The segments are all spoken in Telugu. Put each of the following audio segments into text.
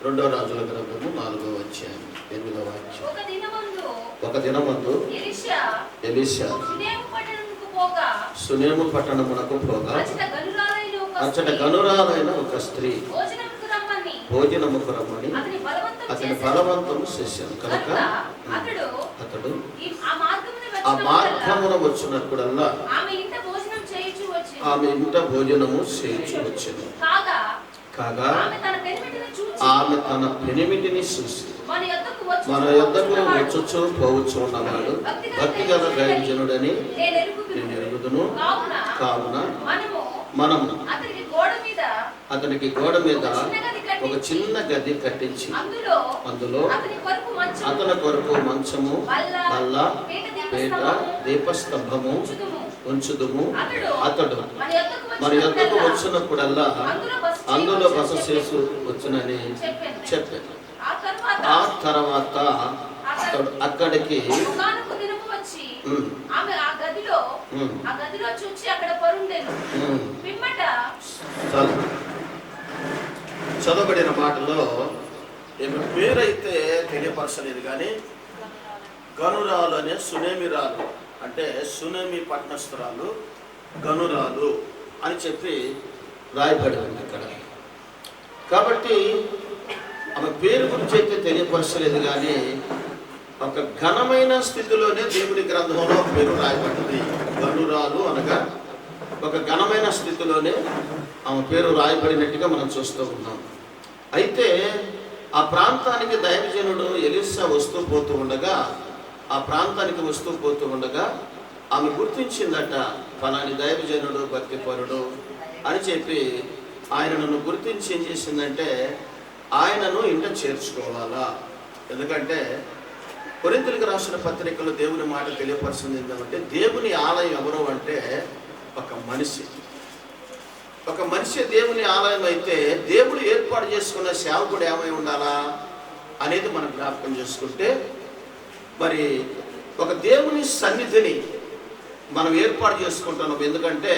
రెండో రాజుల గ్రంథము 4వ అధ్యాయం 8వ వాక్యం. ఒక దినమందు ఎలీషా సునేము పట్టణమునకు పోగా అచ్చట గనురాలైన ఒక స్త్రీ భోజనముకు రమ్మని అతని బలవంతం చేశాను కనుక అతడు ఆ మార్గమున వచ్చినప్పుడల్లా ఆమె ఇంట భోజనము చేయించు వచ్చాను. కాగా ఆమె తన పెనిమిటిని చూసి మన యొద్దకు వచ్చుచు పోవచ్చు ఉన్నవాడు భక్తిగల దైవజనుడని నేను ఎరుగుదును. కావున మనం అతనికి గోడ మీద ఒక చిన్న గది కట్టించి అందులో అతని కొరకు మంచము, బల్ల, పీట, దీపస్తంభము ఉంచుదుము. అతడు మన యొద్దకు వచ్చినప్పుడల్లా అందులో బస చేసి వచ్చునని చెప్పాను. ఆ తర్వాత అతడు అక్కడికి చదవబడిన మాటలో ఈమె పేరైతే తెలియపరచలేదు, కానీ గనురాలు అనే సునేమిరాలు అంటే సునేమి పట్టణస్థురాలు గనురాలు అని చెప్పి రాయబడి ఉంది ఇక్కడ. కాబట్టి ఆమె పేరు గురించి అయితే తెలియపరచలేదు, కానీ ఒక ఘనమైన స్థితిలోనే దేవుడి గ్రంథంలో పేరు రాయబడింది. గనురాలు అనగా ఒక ఘనమైన స్థితిలోనే ఆమె పేరు రాయబడినట్టుగా మనం చూస్తూ ఉన్నాం. అయితే ఆ ప్రాంతానికి దైవజనుడు ఎలీషా వస్తూ పోతూ ఉండగా ఆమె గుర్తించిందట, ఫలాని దైవజనుడు భక్తిపరుడు అని చెప్పి ఆయనను గుర్తించి ఏం చేసిందంటే ఆయనను ఇంట చేర్చుకోవాలా. ఎందుకంటే కొరింథీయులకు రాసిన పత్రికలో దేవుని మాట తెలియపరిచింది ఏంటంటే దేవుని ఆలయం ఎవరు అంటే ఒక మనిషి దేవుని ఆలయం అయితే దేవుడు ఏర్పాటు చేసుకున్న సేవకుడు ఏమై ఉండాలా అనేది మనం జ్ఞాపకం చేసుకుంటే, మరి ఒక దేవుని సన్నిధిని మనం ఏర్పాటు చేసుకుంటున్నాం. ఎందుకంటే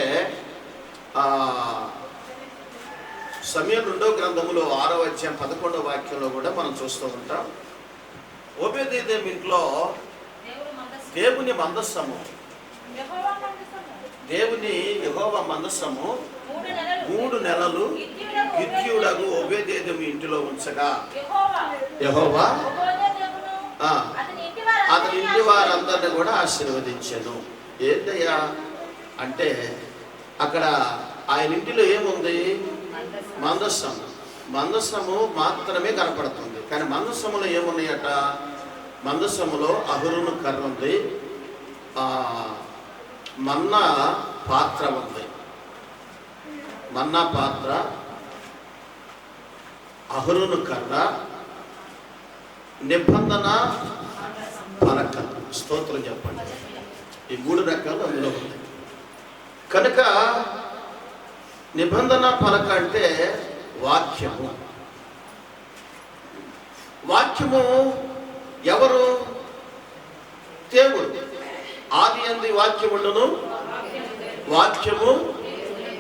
సమయం 2వ గ్రంథములో 6వ అధ్యాయం 11వ వాక్యంలో కూడా మనం చూస్తూ ఉంటాం. ఓబేదెదోము ఇంట్లో దేవుని మందస్సము, దేవుని యెహోవా మందస్సము 3 నెలలు గిద్యోనుడగు ఓబేదెదోము ఇంటిలో ఉంచగా యెహోవా అతని ఇంటి వారందరిని కూడా ఆశీర్వదించాను. ఏంటయ్యా అంటే అక్కడ ఆయన ఇంటిలో ఏముంది? మందస్సము మాత్రమే కనపడుతుంది. కానీ మందస్సములో ఏమున్నాయట? మందస్సములో అహరోను కర్ర ఉంది, మన్నా పాత్ర ఉంది. మన్నా పాత్ర, అహరోను కర్ర, నిబంధన పలక. స్తోత్రం చెప్పండి. ఈ 3 రకాలు అందులో ఉంది. కనుక నిబంధన పలక అంటే వాక్యము. ఎవరు? దేవుడు. ఆది యందు వాక్యం ఉండెను, వాక్యము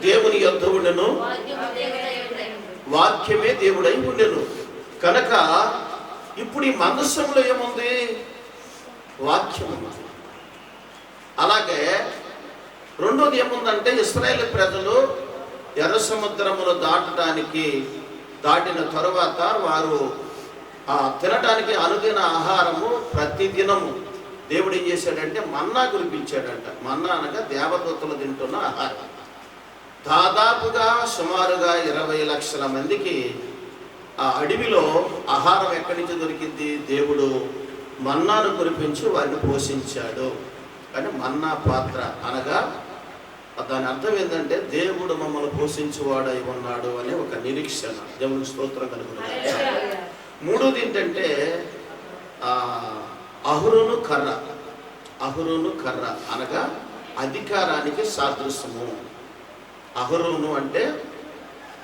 దేవుని యొద్ద ఉండెను, వాక్యమే దేవుడై ఉండెను. కనుక ఇప్పుడు ఈ మందస్సంలో ఏముంది? వాక్యం ఉంది. అలాగే రెండోది ఏముందంటే ఇశ్రాయేలు ప్రజలు ఎర్ర సముద్రమును దాటిన తరువాత వారు తినడానికి అనుదిన ఆహారము ప్రతిదినము దేవుడు ఏం చేశాడంటే మన్నా కురిపించాడంట. మన్నా అనగా దేవదూతలు తింటున్న ఆహారం. దాదాపుగా సుమారుగా 20 లక్షల మందికి ఆ అడవిలో ఆహారం ఎక్కడి నుంచి దొరికింది? దేవుడు మన్నాను కురిపించి వారిని పోషించాడు. కానీ మన్నా పాత్ర అనగా దాని అర్థం ఏంటంటే దేవుడు మమ్మల్ని పోషించేవాడై ఉన్నాడు అనే ఒక నిరీక్షణ. దేవునికి స్తోత్రం కలుగుతుంది. 3వది ఏంటంటే అహరోను కర్ర అనగా అధికారానికి సాదృశ్యము. అహరోను అంటే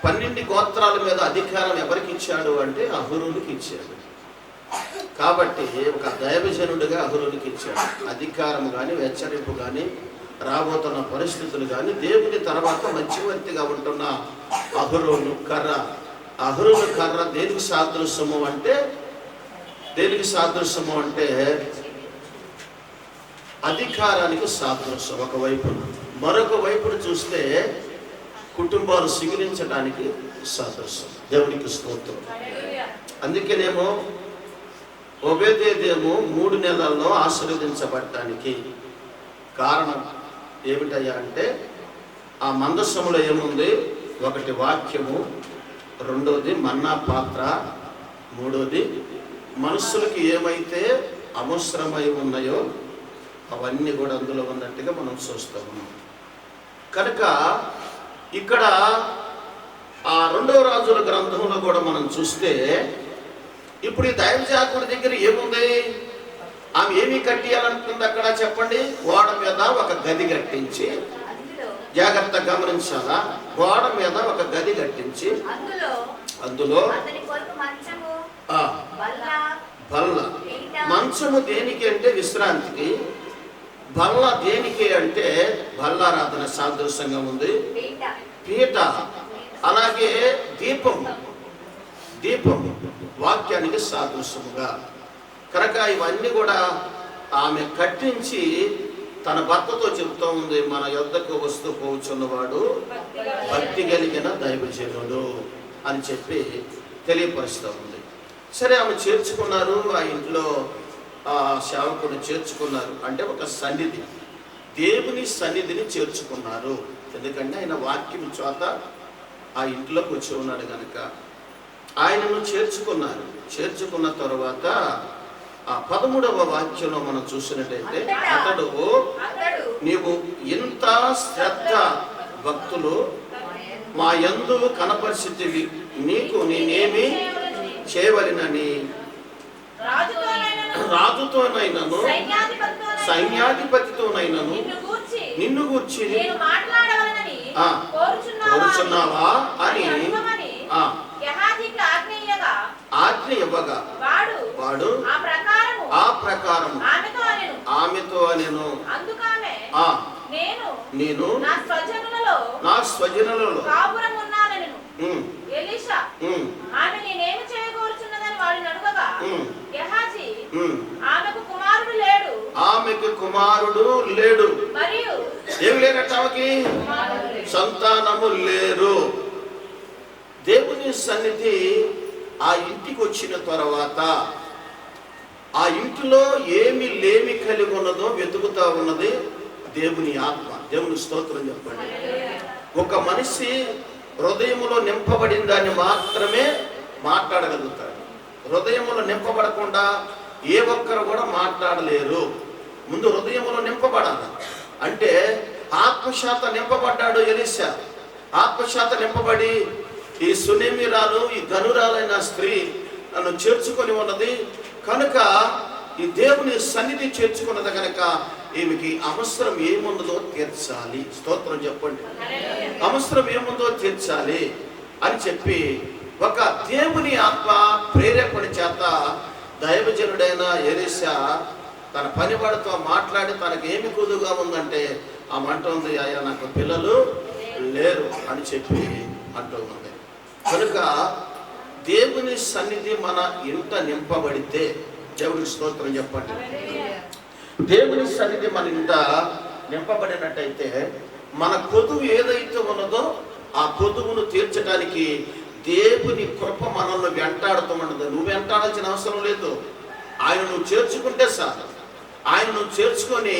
12 గోత్రాల మీద అధికారం ఎవరికి ఇచ్చాడు అంటే అహరోనుకి ఇచ్చాడు. కాబట్టి ఒక దైవజనుడిగా అహరోనుకి ఇచ్చాడు. అధికారం కానీ, హెచ్చరింపు కానీ, రాబోతున్న పరిస్థితులు కానీ, దేవుని తర్వాత మధ్యవర్తిగా ఉంటున్న అహరోను కర్ర అహరోను కర్ర దేనికి సాదృశ్యము అంటే అధికారానికి సాదృశ్యం ఒకవైపున. మరొక వైపును చూస్తే కుటుంబాలు సిగిరించడానికి సాదృశ్యం. దేవునికి స్తోత్రం. అందుకేనేమో ఒబేదేదేమో 3 నెలల్లో ఆశీర్వదించబడటానికి కారణం ఏమిటయ్యా అంటే ఆ మందసములో ఏముంది? ఒకటి వాక్యము, రెండోది మన్నా పాత్ర, మూడోది మనుషులకి ఏమైతే అవసరమై ఉన్నాయో అవన్నీ కూడా అందులో ఉన్నట్టుగా మనం చూస్తాము. కనుక ఇక్కడ ఆ 2వ రాజుల గ్రంథంలో కూడా మనం చూస్తే ఇప్పుడు ఈ దైవజాకుడి దగ్గర ఏముంది? ఆమె ఏమి కట్టియాలనుకుంది అక్కడ చెప్పండి? గోడ మీద ఒక గది కట్టించి, జాగ్రత్త గమనించాలా, గోడ మీద ఒక గది కట్టించి అందులో బల్ల. మంచము దేనికి అంటే విశ్రాంతికి, బల్ల దేనికి అంటే బల్లారాధన సాదృశ్యంగా ఉంది. పీట, అలాగే దీపం వాక్యానికి సాదృశ్యముగా. కనుక ఇవన్నీ కూడా ఆమె కట్టించి తన భర్తతో చెప్తూ ఉంది, మన యొద్దకు వస్తూ పోచున్నవాడు భక్తి కలిగిన దైవజనుడు అని చెప్పి తెలియపరుస్తూ ఉంది. సరే, ఆమె చేర్చుకున్నారు, ఆ ఇంట్లో సేవకుని చేర్చుకున్నారు. అంటే ఒక సన్నిధి, దేవుని సన్నిధిని చేర్చుకున్నారు. ఎందుకంటే ఆయన వాక్యం చోత ఆ ఇంట్లోకి వచ్చి ఉన్నాడు కనుక ఆయనను చేర్చుకున్నారు. చేర్చుకున్న తర్వాత ఆ 13వ వాక్యంలో మనం చూసినట్టయితే, అతడు నీవు ఇంత శ్రద్ధ భక్తులు మా యందు కనపరిచితివి, నీకు నేనేమి చేయవలెనని రాజుతోనైనను సైన్యాధిపతితోనైనను నిన్ను గూర్చి కోరుచున్నావా అని ఆజ్ఞ ఇవ్వగా వాడు ఆ ప్రకారము ఆమెతో నేను నా స్వజనులలో ఆమెకు కుమారుడు లేడు. ఏమి లేనట్టు ఆమెకి సంతానము లేరు. దేవుని సన్నిధి ఆ ఇంటికి వచ్చిన తర్వాత ఆ ఇంటిలో ఏమి లేమి కలిగి ఉన్నదో వెతుకుతా ఉన్నది దేవుని ఆత్మ. దేవుని స్తోత్రం చెప్పండి. ఒక మనిషి హృదయములో నింపబడిన దాన్ని మాత్రమే మాట్లాడగలుగుతాడు. హృదయములో నింపబడకుండా ఏ ఒక్కరు కూడా మాట్లాడలేరు. ముందు హృదయములో నింపబడాలి. అంటే ఆత్మశాత నింపబడ్డాడు ఎలీషా. ఆత్మశాత నింపబడి ఈ సునేమిరాలు, ఈ గనురాలైన స్త్రీ నన్ను చేర్చుకొని ఉన్నది కనుక, ఈ దేవుని సన్నిధి చేర్చుకున్నది కనుక ఈమెకి అవసరం ఏముందో తీర్చాలి. స్తోత్రం చెప్పండి. అవసరం ఏముందో తీర్చాలి అని చెప్పి ఒక దేవుని ఆత్మ ప్రేరేపణ చేత దైవజనుడైన ఎలీషా తన పనివాడితో మాట్లాడి తనకి ఏమి కుదుగా ఉందంటే ఆ అంటుంది, అయ్యా నాకు పిల్లలు లేరు అని చెప్పి అంటూ ఉంది. కనుక దేవుని సన్నిధి మన ఇంట నింపబడితే, దేవుని స్తోత్రం చెప్పండి, దేవుని సన్నిధి మన ఇంట నింపబడినట్టయితే మన కొదువు ఏదైతే ఉన్నదో ఆ కొదువును తీర్చడానికి దేవుని కృప మనల్ని వెంటాడుతూ ఉండదు. నువ్వు వెంటాడాల్సిన అవసరం లేదు. ఆయన నువ్వు చేర్చుకుంటే సార్, ఆయన నువ్వు చేర్చుకొని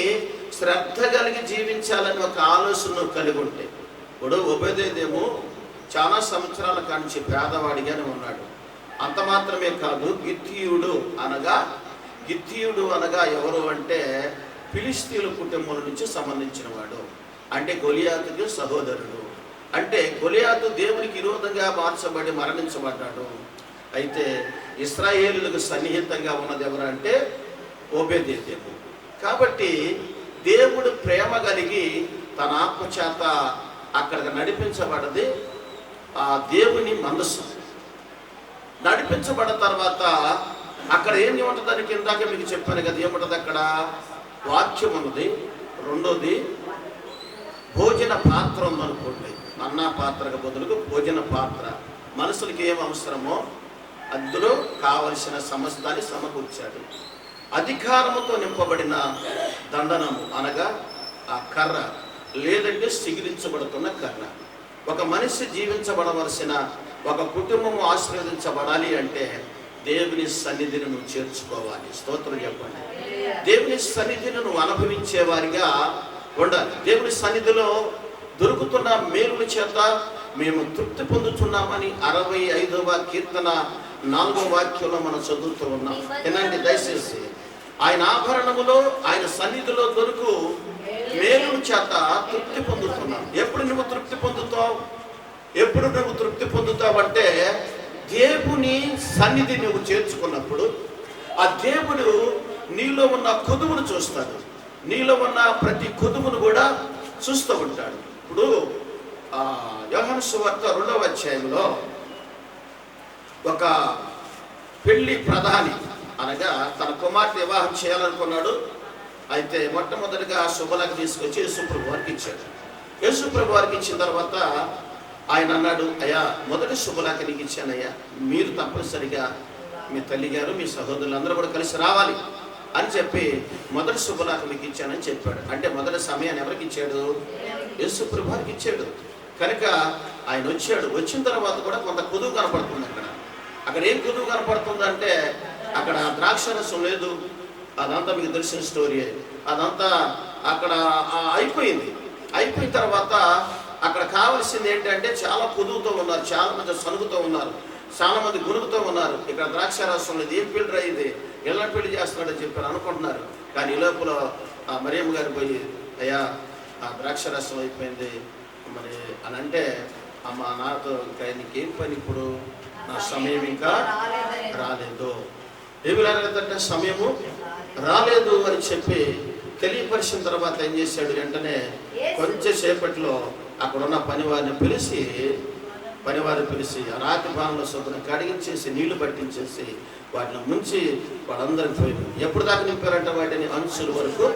శ్రద్ధ కలిగి జీవించాలని ఒక ఆలోచన నువ్వు కలిగి ఉంటే. ఇప్పుడు ఒబేదేదేమో చాలా సంవత్సరాల కాంచి పేదవాడిగానే ఉన్నాడు. అంత మాత్రమే కాదు, గిత్తీయుడు అనగా ఎవరు అంటే ఫిలిష్తీయుల కుటుంబం నుంచి సంబంధించిన వాడు. అంటే గొలియాతుకి సహోదరుడు. అంటే గొలియాతు దేవునికి విరోధంగా మార్చబడి మరణించబడ్డాడు. అయితే ఇశ్రాయేలులకు సన్నిహితంగా ఉన్నది ఎవరంటే ఒబేదేదేము. కాబట్టి దేవుడు ప్రేమ కలిగి తన ఆత్మచేత అక్కడికి నడిపించబడ్డది ఆ దేవుని మనస్సు. నడిపించబడిన తర్వాత అక్కడ ఏమి ఉంటుంది అని కిందాక మీకు చెప్పాను కదా, ఏముంటుంది అక్కడ? వాక్యం ఉన్నది. రెండోది భోజన పాత్ర ఉందనుకోండి. మన్నా పాత్రకు బదులుగా భోజన పాత్ర. మనుషులకి ఏం అవసరమో అందులో కావలసిన సమస్తాన్ని సమకూర్చాడు. అధికారముతో నింపబడిన దండనము అనగా ఆ కర్ర, లేదంటే సిగిరించబడుతున్న కర్ర. ఒక మనిషి జీవించబడవలసిన, ఒక కుటుంబము ఆశీర్వదించబడాలి అంటే దేవుని సన్నిధిని నువ్వు చేర్చుకోవాలి. స్తోత్రం చెప్పండి. దేవుని సన్నిధిని నువ్వు అనుభవించే వారిగా ఉండాలి. దేవుని సన్నిధిలో దొరుకుతున్న మేలుల చేత మేము తృప్తి పొందుతున్నామని 65వ కీర్తన 4వ వాక్యంలో మనం చదువుతూ ఉన్నాం. ఏనండి, దయచేసి ఆయన ఆభరణములో, ఆయన సన్నిధిలో దొరుకు మేలుల చేత తృప్తి పొందుతున్నాం. ఎప్పుడు నువ్వు తృప్తి పొందుతావు? ఎప్పుడు నువ్వు తృప్తి పొందుతావంటే దేవుని సన్నిధి నువ్వు చేర్చుకున్నప్పుడు ఆ దేవుడు నీలో ఉన్న కొదువును చూస్తాడు. నీలో ఉన్న ప్రతి కొదువును కూడా చూస్తూ ఉంటాడు. ఇప్పుడు యోహాను సువార్త 2వ అధ్యాయంలో ఒక పెళ్లి ప్రధాని అనగా తన కుమార్తె వివాహం చేయాలనుకున్నాడు. అయితే మొట్టమొదటిగా శుభలకు తీసుకొచ్చి యేసుప్రభు వారికి ఇచ్చాడు. యేసుప్రభు వారికి ఇచ్చిన తర్వాత ఆయన అన్నాడు, అయ్యా మొదటి శుభలాకి నీకు ఇచ్చానయ్యా, మీరు తప్పనిసరిగా మీ తల్లి గారు మీ సహోదరులందరూ కూడా కలిసి రావాలి అని చెప్పి మొదటి శుభలాకి మీకు ఇచ్చానని చెప్పాడు. అంటే మొదటి సమయాన్ని ఎవరికి ఇచ్చాడు? యేసుప్రభు వారికి ఇచ్చాడు. కనుక ఆయన వచ్చాడు. వచ్చిన తర్వాత కూడా కొంత కొదువు కనపడుతుంది. అక్కడ ఏం కొదువు కనపడుతుందంటే అక్కడ ద్రాక్షరసం లేదు. అదంతా మీకు తెలిసిన స్టోరీ. అదంతా అక్కడ అయిపోయింది. అయిపోయిన తర్వాత అక్కడ కావాల్సింది ఏంటంటే చాలా కొదువుతో ఉన్నారు, చాలా మంది సనుగుతూ ఉన్నారు, చాలా మంది గునుగుతూ ఉన్నారు. ఇక్కడ ద్రాక్షారసం లేదు, ఏం పెళ్లి అయింది, ఎలా పెళ్లి చేస్తున్నాడని చెప్పి అనుకుంటున్నారు. కానీ ఈ లోపల మరియమ్మ గారు పోయి, అయ్యా ఆ ద్రాక్షారసం అయిపోయింది మరి అని అంటే, అమ్మ నాతో ఇంకా నీకేం పని, ఇప్పుడు నా సమయం ఇంకా రాలేదు. ఏమి రాలేదంటే సమయము రాలేదు అని చెప్పి తెలియపరిచిన తర్వాత ఏం చేశాడు, వెంటనే కొంచెం సేపట్లో అక్కడున్న పనివారిని పిలిచి రాతి బాణంలో సొంతను కడిగించేసి నీళ్లు పట్టించేసి వాటిని ముంచి వాళ్ళందరికి పోయింది. ఎప్పుడు దాకా నింపారంట? వాటిని అంచుల వరకు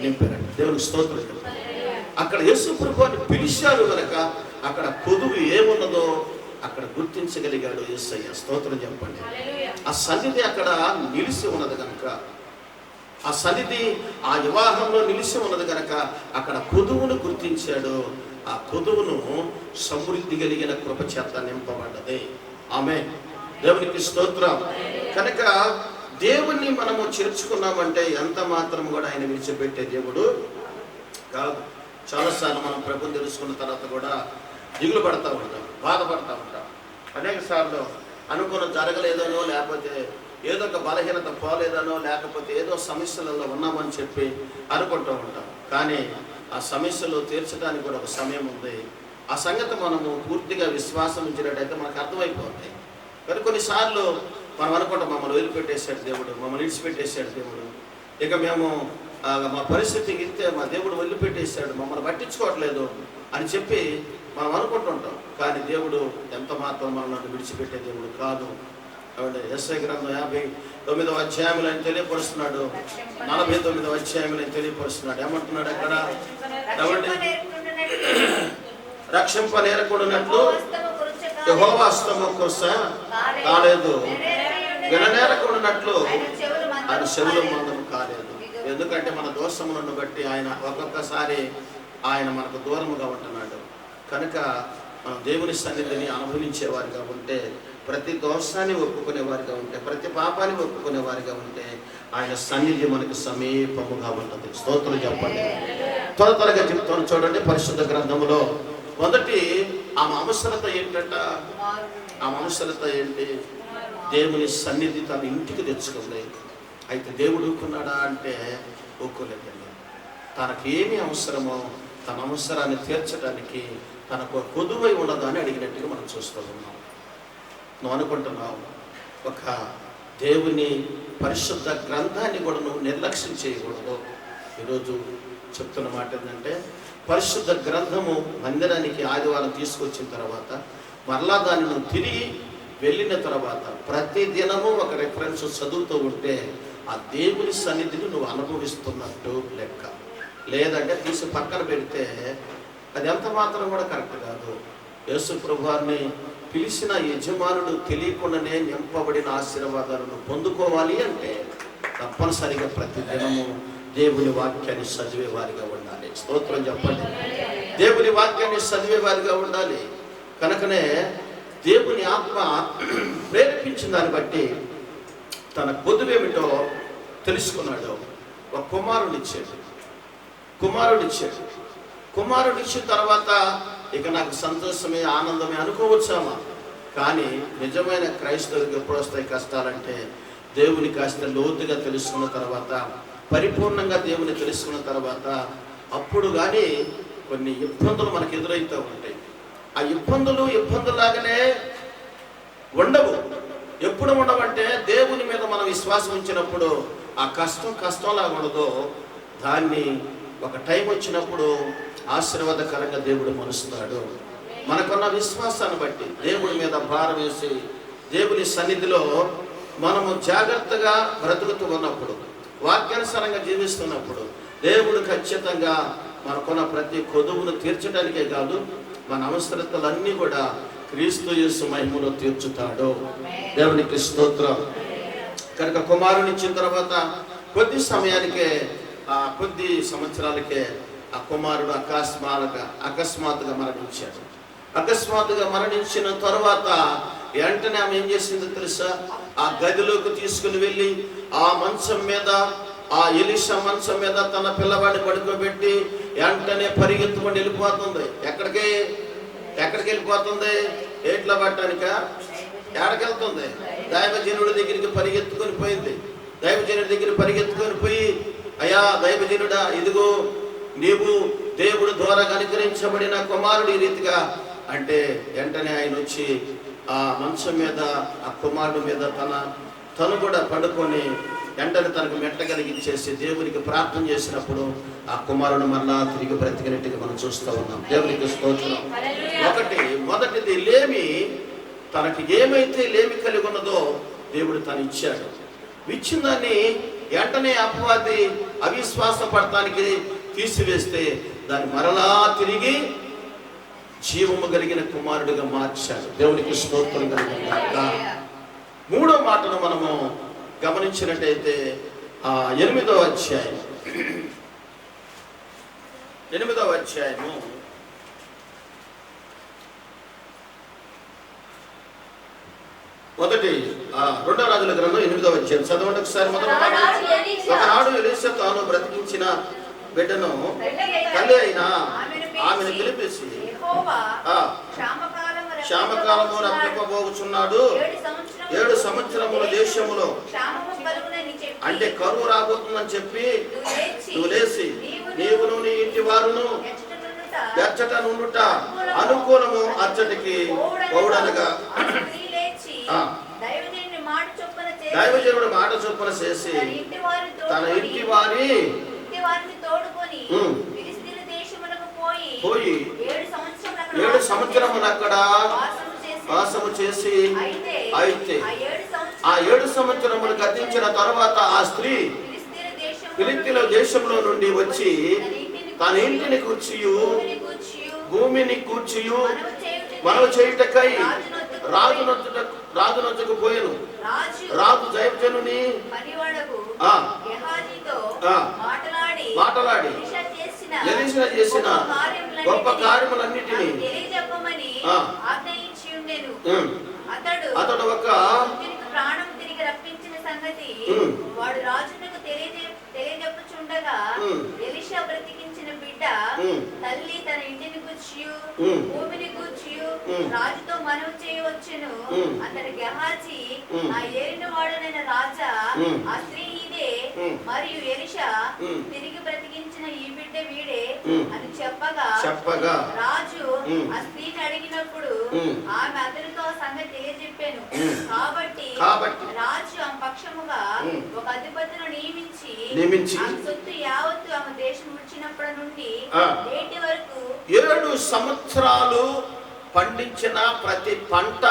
నింపారంట. దేవునికి స్తోత్రం. అక్కడ యేసుప్రభువుని పిలిచారు కనుక అక్కడ కొదువు ఏమున్నదో అక్కడ గుర్తించగలిగాడు యేసయ్య. స్తోత్రం చెప్పండి. ఆ సన్నిధి అక్కడ నిలిచి ఉన్నది కనుక, ఆ సన్నిధి ఆ వివాహంలో నిలిచి ఉన్నది కనుక అక్కడ కొదువును గుర్తించాడు. ఆ కొదువును సమృద్ధి కలిగిన కృప చేత నింపబడ్డది. ఆమేన్. దేవునికి స్తోత్రం. కనుక దేవుణ్ణి మనము చేర్చుకున్నామంటే ఎంత మాత్రం కూడా ఆయన విడిచిపెట్టే దేవుడు కాదు. చాలాసార్లు మనం ప్రభుని తెలుసుకున్న తర్వాత కూడా దిగులు పడతా ఉంటాం, బాధపడతా ఉంటాం. అనేక సార్లు అనుకున్న జరగలేదనో, లేకపోతే ఏదో ఒక బలహీనత పోలేదనో, లేకపోతే ఏదో సమస్యలలో ఉన్నామని చెప్పి అనుకుంటూ ఉంటాం. కానీ ఆ సమస్యలు తీర్చడానికి కూడా ఒక సమయం ఉంది. ఆ సంగతి మనము పూర్తిగా విశ్వాసం ఉంచినట్టయితే మనకు అర్థమైపోతుంది. కానీ కొన్నిసార్లు మనం అనుకుంటాం, మమ్మల్ని వదిలిపెట్టేశాడు దేవుడు, మమ్మల్ని విడిచిపెట్టేశాడు దేవుడు, ఇక మేము మా పరిస్థితికి ఇస్తే మా దేవుడు వదిలిపెట్టేశాడు, మమ్మల్ని పట్టించుకోవట్లేదు అని చెప్పి మనం అనుకుంటుంటాం. కానీ దేవుడు ఎంత మాత్రం మనల్ని విడిచిపెట్టే దేవుడు కాదు. యెషయా గ్రంథం 59వ అధ్యాయంలో ఆయన తెలియపరుస్తున్నాడు, 49వ అధ్యాయంలో ఆయన తెలియపరుస్తున్నాడు. ఏమంటున్నాడు అక్కడ? రక్షింప నేరకూడనట్లు యెహోవా హస్తము కురుస కాలేదు, విననేరకూడనట్లు ఆయన చెవుల మందము కాలేదు. ఎందుకంటే మన దోషములను బట్టి ఆయన ఒక్కొక్కసారి ఆయన మనకు దూరముగా ఉంటున్నాడు. కనుక మనం దేవుని సన్నిధిని అనుభవించేవారిగా ఉంటే, ప్రతి దోషాన్ని ఒప్పుకునేవారిగా ఉంటే, ప్రతి పాపాన్ని ఒప్పుకునేవారిగా ఉంటే ఆయన సన్నిధి మనకు సమీపముగా ఉంటుంది. స్తోత్రం చెప్పండి. త్వరగా చెప్తాను చూడండి. పరిశుద్ధ గ్రంథములో మొదటి ఆ అవసరత ఏంటంట? ఆ అవసరత ఏంటి? దేవుని సన్నిధి తన ఇంటికి తెచ్చుకుంది. అయితే దేవుడు ఊరుకున్నాడా అంటే ఊరుకోలేదండి. తనకు ఏమి అవసరమో తన అవసరాన్ని తీర్చడానికి తనకు కొదువై ఉండదు అని అడిగినట్టుగా మనం చూస్తూ ఉన్నాం. నువ్వు అనుకుంటున్నావు, ఒక దేవుని పరిశుద్ధ గ్రంథాన్ని కూడా నువ్వు నిర్లక్ష్యం చేయకూడదు. ఈరోజు చెప్తున్న మాట ఏంటంటే, పరిశుద్ధ గ్రంథము మందిరానికి ఆదివారం తీసుకొచ్చిన తర్వాత మరలా దాన్ని నువ్వు తిరిగి వెళ్ళిన తర్వాత ప్రతి దినము ఒక రెఫరెన్స్ చదువుతూ ఉంటే ఆ దేవుని సన్నిధిని నువ్వు అనుభవిస్తున్నట్టు లెక్క. లేదంటే తీసి పక్కన పెడితే అది ఎంత మాత్రం కూడా కరెక్ట్ కాదు. యేసు ప్రభువారిని పిలిచిన యజమానుడు తెలియకుండానే నింపబడిన ఆశీర్వాదాలను పొందుకోవాలి అంటే తప్పనిసరిగా ప్రతిదినము దేవుని వాక్యాన్ని చదివేవారిగా ఉండాలి. స్తోత్రం చెప్పండి. దేవుని వాక్యాన్ని చదివేవారిగా ఉండాలి. కనుకనే దేవుని ఆత్మ ప్రేరేపించిన దాన్ని బట్టి తన పొదువేమిటో తెలుసుకున్నాడు. ఒక కుమారుడిచ్చాడు. కుమారుడిచ్చిన తర్వాత ఇక నాకు సంతోషమే ఆనందమే అనుకోవచ్చామా? కానీ నిజమైన క్రైస్తవులకు ఎప్పుడు వస్తాయి కష్టాలంటే దేవుని కాస్త లోతుగా తెలుసుకున్న తర్వాత, పరిపూర్ణంగా దేవుని తెలుసుకున్న తర్వాత అప్పుడు కానీ కొన్ని ఇబ్బందులు మనకు ఎదురవుతూ ఉంటాయి. ఆ ఇబ్బందులాగానే ఉండవు. ఎప్పుడు ఉండవంటే దేవుని మీద మనం విశ్వాసం ఉంచినప్పుడు ఆ కష్టంలాగా ఉండదో దాన్ని ఒక టైం వచ్చినప్పుడు ఆశీర్వాదకరంగా దేవుడు మలుస్తాడు. మనకున్న విశ్వాసాన్ని బట్టి దేవుడి మీద భారం వేసి దేవుని సన్నిధిలో మనము జాగ్రత్తగా బ్రతుకుతూ ఉన్నప్పుడు, వాక్యానుసారంగా జీవిస్తున్నప్పుడు దేవుడు ఖచ్చితంగా మనకున్న ప్రతి కొదువును తీర్చడానికే కాదు, మన అవసరతలన్నీ కూడా క్రీస్తు యేసు మహిమలో తీర్చుతాడు. దేవునికి స్తోత్రం. కనుక కుమారుని ఇచ్చిన తర్వాత కొద్ది సమయానికే, కొద్ది సంవత్సరాలకే ఆ కుమారుడు అకస్మాత్తుగా మరణించాడు. అకస్మాత్తుగా మరణించిన తర్వాత వెంటనే ఆమె ఏం చేసిందో తెలుసా? ఆ గదిలోకి తీసుకుని వెళ్ళి ఆ మంచం మీద, ఆ ఎలీషా మంచం మీద తన పిల్లవాడిని పడుకోబెట్టి వెంటనే పరిగెత్తుకొని వెళ్ళిపోతుంది. ఎక్కడికి వెళ్ళిపోతుంది? ఏట్లా పట్టడానిక? ఎక్కడికెళ్తుంది? దైవజనుడి దగ్గరికి పరిగెత్తుకొని పోయింది. దైవజనుడి దగ్గర పరిగెత్తుకొని పోయి, అయ్యా దైవజనుడా, ఇదిగో నీవు దేవుడు ద్వారా అనుగ్రహించబడిన కుమారుడు ఈ రీతిగా అంటే, వెంటనే ఆయన వచ్చి ఆ మంచం మీద, ఆ కుమారుడు మీద తను కూడా పడుకొని వెంటనే తనకు మెట్టగలిగించేసి దేవునికి ప్రార్థన చేసినప్పుడు ఆ కుమారుడు మరలా తిరిగి బ్రతికినట్టుగా మనం చూస్తూ ఉన్నాం. దేవునికి స్తోత్రం. మొదటిది లేమి. తనకి ఏమైతే లేమి కలిగి ఉన్నదో దేవుడు తను ఇచ్చాడు. ఇచ్చిన దాన్ని వెంటనే అపవాది అవిశ్వాస పడటానికి తీసివేస్తే దాన్ని మరలా తిరిగి జీవము కలిగిన కుమారుడిగా మార్చాడు. దేవునికి స్తోత్రం కలిగిన మూడో మాటను మనము గమనించినట్టయితే 8వ అధ్యాయము మొదటి 2వ రాజుల గ్రంథం 8వ అధ్యాయం చదవండి ఒకసారి. ఒకనాడు ఎలీషా తాను బ్రతికించిన బిడ్డను తల్లి అయినా ఆమెను పిలిపించి క్షామకాలము రప్పింపబోచున్నాడు. 7 సంవత్సరముల దేశములో అంటే కరువు రాబోతుందని చెప్పి నువ్వు లేచి నీవును నీ ఇంటి వారును ఎచ్చట నుండుట అనుకూలము అచ్చటికి పౌడనగా దైవజనుడు మాట చొప్పున చేసి తన ఇంటి వారి పోయి 7 సంవత్సరములు అక్కడ వాసము చేసి అయితే ఆ 7 సంవత్సరములు గతించిన తర్వాత ఆ స్త్రీ ఫిలిష్తీయుల దేశంలో నుండి వచ్చి తన ఇంటిని కూర్చియు భూమిని కూర్చియు మనవి చేయుటకై రాజునొద్దకు పోయెను. రాజు దైవజనుని మాటలాడి ఎలీషా చేసిన గొప్ప కార్యములన్నిటినీ అతడు ఒక ప్రాణం తిరిగి రప్పించిన సంగతి వాడు రాజునకు తెలియజెప్పుచుండగా ఎలీషా బ్రతికించిన బిడ్డ తల్లి తన ఇంటిని గూర్చియు భూమిని గూర్చియు రాజుతో మనవి చేయవచ్చును. అతడు గెహాజీ ఆ ఏలిన వాడనైన రాజా ఆ స్త్రీ ఇదే, మరియు ఎలీషా తిరిగి బ్రతికించిన ఈ బిడ్డ వీడే అని చెప్పగా రాజు ఆ స్త్రీని అడిగినప్పుడు ఆమె అతనితో సంగతి తెలియజెప్పాను. కాబట్టి రాజు ఆమె పక్షముగా ఒక అధిపతిని నియమించి ఆమె సొత్తు యావత్తు ఆమె దేశం వచ్చినప్పటి నుండి నేటి వరకు 7 సంవత్సరాలు పండించిన ప్రతి పంట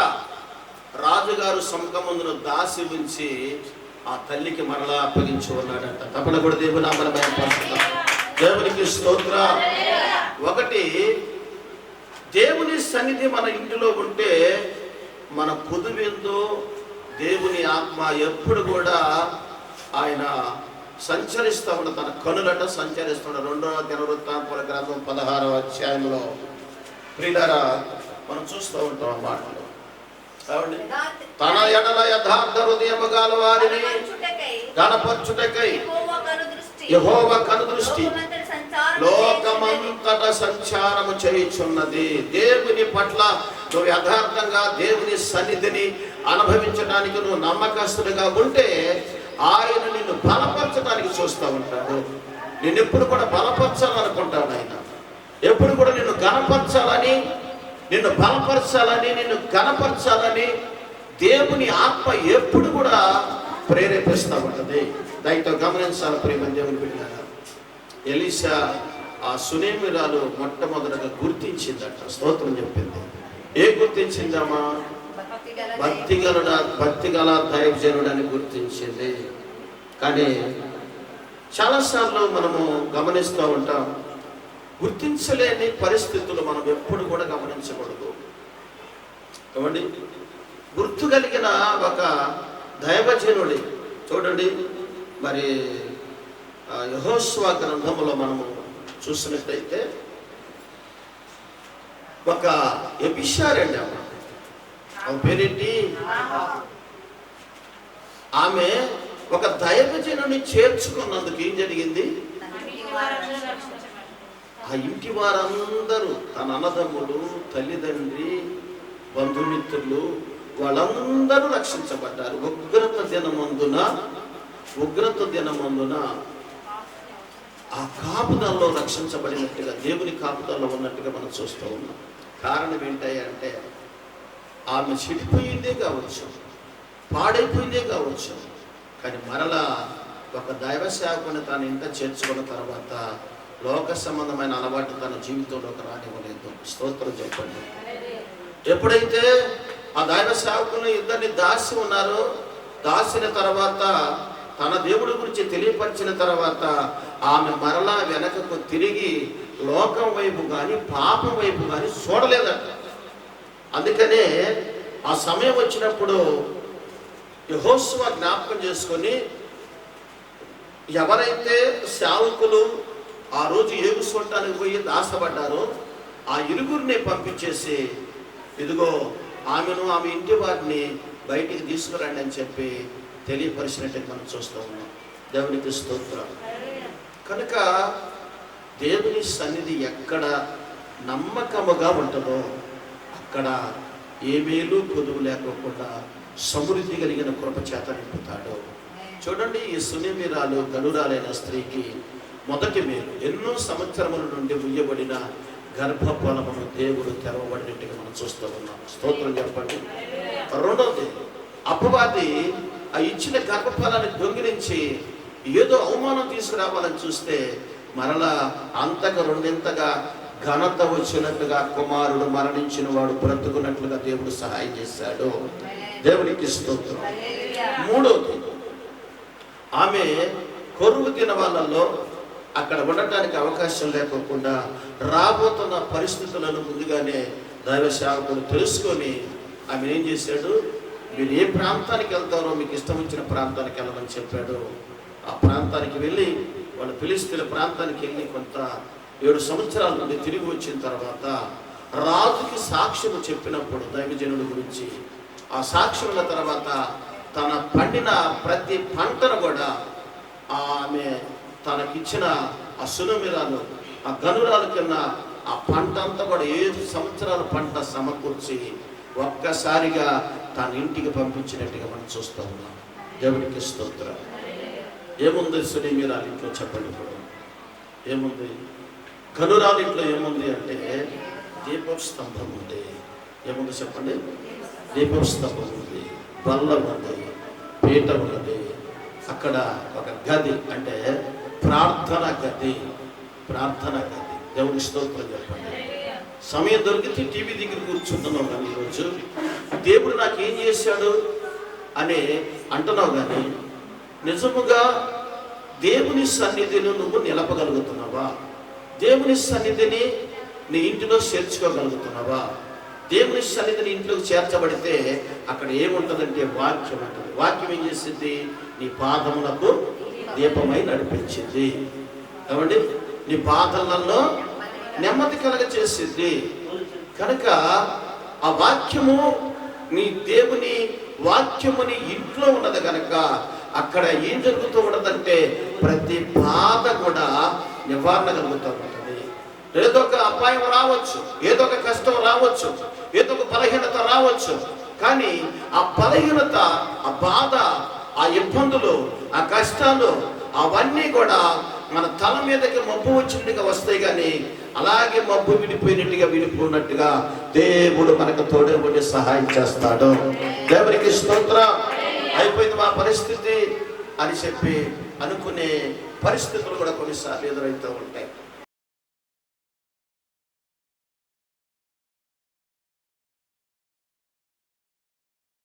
రాజుగారు సముఖముందును దాసి ఉంచి ఆ తల్లికి మరలా అప్పగించి ఉన్నాడంట. తప్పన కూడా దేవుని నామమున దేవునికి స్తోత్రం. ఒకటి దేవుని సన్నిధి సన్నిధి మన ఇంటిలో ఉంటే మన పొదువెందో దేవుని ఆత్మ ఎప్పుడు కూడా ఆయన సంచరిస్తూ ఉన్న తన కనులట సంచరిస్తున్న 2వ దినవృత్తాంతముల గ్రంథం 16వ అధ్యాయంలో ప్రియులారా మనం చూస్తూ ఉంటాం ఆ మాటలు. తన ఎడల యథార్థ హృదయము గల వారిని గణపరచుటకై యెహోవా కనుదృష్టి లోకమంతట సంచారము చేయుచున్నది. దేవుని పట్ల నువ్వు యథార్థంగా దేవుని సన్నిధిని అనుభవించడానికి నువ్వు నమ్మకస్తుడిగా ఉంటే ఆయన నిన్ను బలపరచడానికి చూస్తూ ఉంటాడు. నేను ఎప్పుడు కూడా బలపరచాలనుకుంటాను. ఆయన ఎప్పుడు కూడా నిన్ను గణపరచాలని, నిన్ను బలపరచాలని, నిన్ను గణపరచాలని దేవుని ఆత్మ ఎప్పుడు కూడా ప్రేరేపిస్తూ ఉంటుంది. దానితో గమనించాలి ప్రియమైన దేవుని బిడ్డలారా. ఎలీషా ఆ సునేమిరాలు మొట్టమొదటగా గుర్తించిందట. స్తోత్రం చెప్పింది. ఏ గుర్తించిందమ్మా? భక్తి గల దైవజనుడు అని గుర్తించింది. కానీ చాలాసార్లు మనము గమనిస్తూ ఉంటాం, గుర్తించలేని పరిస్థితులు మనం ఎప్పుడు కూడా గమనించకూడదు. కాబట్టి గుర్తు కలిగిన ఒక దైవజనుడి చూడండి, మరి యెహోషువ గ్రంథములో మనము చూసినట్టయితే ఒక ఎబిషారండి ఆమె పేరేంటి? ఆమె ఒక దైవజనుని చేర్చుకున్నందుకు ఏం జరిగింది? ఆ ఇంటి వారందరూ, తన అన్నదమ్ములు, తల్లిదండ్రి, బంధుమిత్రులు వాళ్ళందరూ రక్షించబడ్డారు. ఉగ్రత దినమందున ఆ కాపుదల్లో రక్షించబడినట్టుగా, దేవుని కాపుదల్లో ఉన్నట్టుగా మనం చూస్తూ ఉన్నాం. కారణం ఏంటంటే ఆమె చెడిపోయిందే కావచ్చు, పాడైపోయిందే కావచ్చు, కానీ మరలా ఒక దైవ సేవకుని తన ఇంట చేర్చుకున్న తర్వాత లోక సంబంధమైన అలవాటు తన జీవితంలోకి రానివ్వలేదు. స్తోత్రం చెప్పండి. ఎప్పుడైతే ఆ దైవ సేవకులు ఇద్దరిని దాసి ఉన్నారో, దాసిన తర్వాత తన దేవుడి గురించి తెలియపరిచిన తర్వాత ఆమె మరలా వెనకకు తిరిగి లోకం వైపు కానీ పాపం వైపు కానీ చూడలేదట. అందుకనే ఆ సమయం వచ్చినప్పుడు యెహోషువ జ్ఞాపకం చేసుకొని, ఎవరైతే సేవకులు ఆ రోజు ఏగు చూడటానికి పోయి దాసపడ్డారో ఆ ఇరుగురిని పంపించేసి, ఇదిగో ఆమెను, ఆమె ఇంటి వారిని బయటికి తీసుకురండి అని చెప్పి తెలియపరిచినట్టు మనం చూస్తూ ఉన్నాం. దేవునికి స్తోత్రం. కనుక దేవుని సన్నిధి ఎక్కడ నమ్మకముగా ఉంటుందో అక్కడ ఏ మేలు కొదువు లేకుండా సమృద్ధి కలిగిన కృపచేత నింపుతాడు. చూడండి, ఈ సునేమిరాలు గనురాలైన స్త్రీకి మొదటి మేలు, ఎన్నో సంవత్సరముల నుండి ముయ్యబడిన గర్భఫలమును దేవుడు తెరవబడినట్టుగా మనం చూస్తూ ఉన్నాం. స్తోత్రం చెప్పండి. రెండవది, అపవాది ఆ ఇచ్చిన గర్భఫలాన్ని దొంగిలించి ఏదో అవమానం తీసుకురావాలని చూస్తే మరలా అంతకు రెండింతగా ఘనత వచ్చినట్టుగా కుమారుడు మరణించిన వాడు బ్రతుకున్నట్లుగా దేవుడు సహాయం చేశాడు. దేవునికి స్తోత్రం. మూడవది, ఆమె కొరువు దినవాళ్ళలో అక్కడ ఉండటానికి అవకాశం లేకుండా రాబోతున్న పరిస్థితులను ముందుగానే దైవ సేవకుడు తెలుసుకొని ఆమె ఏం చేశాడు? మీరు ఏ ప్రాంతానికి వెళ్తారో మీకు ఇష్టం వచ్చిన ప్రాంతానికి వెళ్ళమని చెప్పాడు. ఆ ప్రాంతానికి వెళ్ళి, వాళ్ళు ఫిలిష్తీయుల ప్రాంతానికి వెళ్ళి కొంత 7 సంవత్సరాల నుండి తిరిగి వచ్చిన తర్వాత రాజుకి సాక్ష్యము చెప్పినప్పుడు దైవజనుడి గురించి, ఆ సాక్ష్యముల తర్వాత తన పండిన ప్రతి పంటను కూడా ఆమె తనకిచ్చిన ఆ సునేమిరాలు, ఆ గనురాలు కింద ఆ పంట అంతా కూడా 7 సంవత్సరాల పంట సమకూర్చి ఒక్కసారిగా తన ఇంటికి పంపించినట్టుగా మనం చూస్తూ ఉన్నాం. దేవునికి స్తోత్రం. ఏముంది సునేమిరాలు ఇంట్లో చెప్పండి. ఇప్పుడు ఏముంది? గనురాలు ఇంట్లో ఏముంది అంటే దీపపు స్తంభం ఉంది. ఏముంది చెప్పండి? దీపపు స్తంభం ఉంది, బల్ల ఉంది, పీట ఉన్నది. అక్కడ ఒక గది, అంటే ప్రార్థన గది. దేవుని స్తోత్రం చెప్పండి. సమయం దొరికితే టీవీ దగ్గర కూర్చుంటున్నావు కానీ ఈరోజు దేవుడు నాకు ఏం చేశాడు అని అంటున్నావు, కానీ నిజముగా దేవుని సన్నిధిని నువ్వు నిలపగలుగుతున్నావా? దేవుని సన్నిధిని నీ ఇంటిలో చేర్చుకోగలుగుతున్నావా? దేవుని సన్నిధిని ఇంట్లోకి చేర్చబడితే అక్కడ ఏముంటుందంటే వాక్యం ఉంటుంది. వాక్యం ఏం చేసింది? నీ పాదములకు దీపమై నడిపించింది. ఏమండి? నీ పాదములలో నెమ్మది కలగ చేసింది. కనుక ఆ వాక్యము, నీ దేవుని వాక్యముని ఇంట్లో ఉన్నది కనుక అక్కడ ఏం జరుగుతూ ఉన్నదంటే ప్రతి బాధ కూడా నివారణ కలుగుతూ ఉంటుంది. ఏదో ఒక అపాయం రావచ్చు, ఏదో ఒక కష్టం రావచ్చు, ఏదో ఒక బలహీనత రావచ్చు. కానీ ఆ బలహీనత, ఆ బాధ, ఆ ఇబ్బందులు, ఆ కష్టాలు అవన్నీ కూడా మన తల మీదకి మబ్బు వచ్చినట్టుగా వస్తాయి. కానీ అలాగే మబ్బు విడిపోయినట్టుగా విడిపోయినట్టుగా దేవుడు మనకు తోడే ఉండి సహాయం చేస్తాడు. దేవునికి స్తోత్రం. అయిపోయింది మా పరిస్థితి అని చెప్పి అనుకునే పరిస్థితులు కూడా కొన్నిసార్లు ఎదురవుతూ ఉంటాయి.